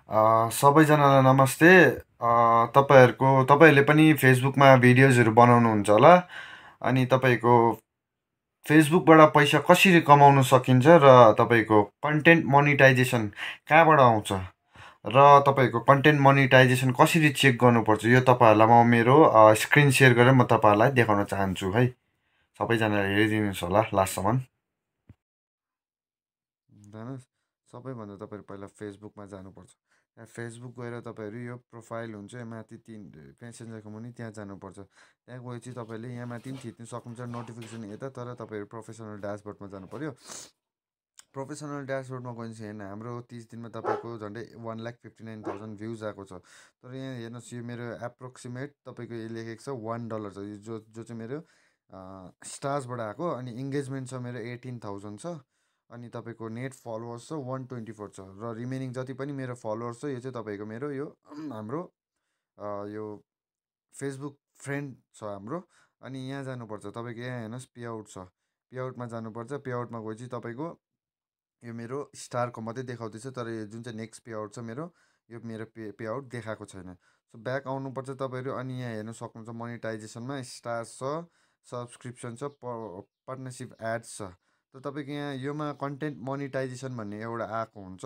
सबैजनालाई नमस्ते। तपाईँहरूले पनि फेसबुकमा भिडियोजहरू बनाउनुहुन्छ होला। अनि तपाईँको फेसबुकबाट पैसा कसरी कमाउन सकिन्छ र तपाईँको कन्टेन्ट मोनिटाइजेसन कहाँबाट आउँछ र तपाईँको कन्टेन्ट मोनिटाइजेसन कसरी चेक गर्नुपर्छ, यो तपाईँहरूलाई म मेरो स्क्रिन सेयर गरेर म तपाईँहरूलाई देखाउन चाहन्छु है। सबैजनाले हेरिदिनुहोस् होला लास्टसम्म। जानुहोस्, सबैभन्दा तपाईँहरू पहिला फेसबुकमा जानुपर्छ। त्यहाँ फेसबुक गएर तपाईँहरू यो प्रोफाइल हुन्छ, यहाँ माथि पेसेन्जरको मुनि त्यहाँ जानुपर्छ। त्यहाँ गएपछि तपाईँले यहाँ माथि पनि थिच्नु सक्नुहुन्छ नोटिफिकेसन यता, तर तपाईँहरू प्रोफेसनल ड्यासबोर्डमा जानु पऱ्यो। प्रोफेसनल ड्यासबोर्डमा गएपछि हेर्नु, हाम्रो 30 दिनमा तपाईँको झन्डै 1,59,000 भ्युज आएको छ। तर यहाँ हेर्नुहोस्, यो मेरो एप्रोक्सिमेट तपाईँको यो लेखेको छ $1 छ, यो जो चाहिँ मेरो स्टार्सबाट आएको। अनि इङ्गेजमेन्ट छ मेरो 18,000 छ। अनि तपाईँको नेट फलोवर्स छ 124 छ। र रिमेनिङ जति पनि मेरो फलोवर्स छ यो चाहिँ तपाईँको मेरो यो हाम्रो यो फेसबुक फ्रेन्ड छ हाम्रो। अनि यहाँ जानुपर्छ तपाईँको, यहाँ हेर्नुहोस् पेआउट छ, पेआउटमा जानुपर्छ। पेआउटमा गएपछि तपाईँको यो मेरो स्टारको मात्रै देखाउँदैछ, तर यो जुन चाहिँ नेक्स्ट पेआउट छ मेरो, यो मेरो पेआउट देखाएको छैन। सो ब्याक आउनुपर्छ तपाईँहरू। अनि यहाँ हेर्नु सक्नुहुन्छ मोनिटाइजेसनमा स्टार्स छ, सब्सक्रिप्सन छ, पार्टनरसिप एड्स छ। त तपाईँको यहाँ योमा कन्टेन्ट मोनिटाइजेसन भन्ने एउटा आएको हुन्छ,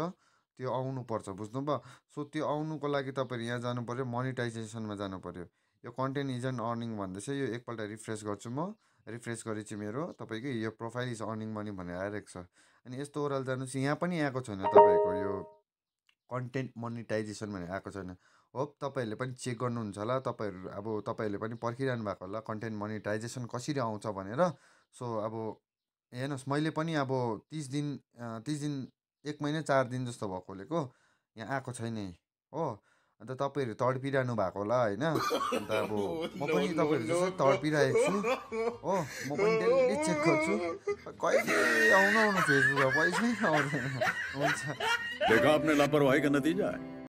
त्यो आउनुपर्छ, बुझ्नुभयो। सो त्यो आउनुको लागि तपाईँहरू यहाँ जानु पऱ्यो, मोनिटाइजेसनमा जानु पऱ्यो। यो कन्टेन्ट इज एन अर्निङ भन्दैछ, यो एकपल्ट रिफ्रेस गर्छु म। रिफ्रेस गरेपछि मेरो तपाईँको यो प्रोफाइल इज अर्निङ मनी भनेर आइरहेको छ। अनि यस्तो ओह्रालो जानुहोस्, यहाँ पनि आएको छैन तपाईँको यो कन्टेन्ट मोनिटाइजेसन भनेर आएको छैन। होप तपाईँहरूले पनि चेक गर्नुहुन्छ होला। तपाईँहरूले पनि पर्खिरहनु भएको होला कन्टेन्ट मोनिटाइजेसन कसरी आउँछ भनेर। सो अब हेर्नुहोस्, मैले पनि अब 30 दिन 1 महिना 4 दिन जस्तो भएको खोलेको, यहाँ आएको छैन हो। अन्त तपाईँहरू तडपिरहनु भएको होला होइन। अन्त अब म पनि तपाईँहरू जस्तै तडपिरहेको छु हो। म पनि डेली चेक गर्छु, कहिले आउनु फेसबुकमा पैसै आउँदैन। हुन्छ, देखा आपने लापरवाही का नतीजा है।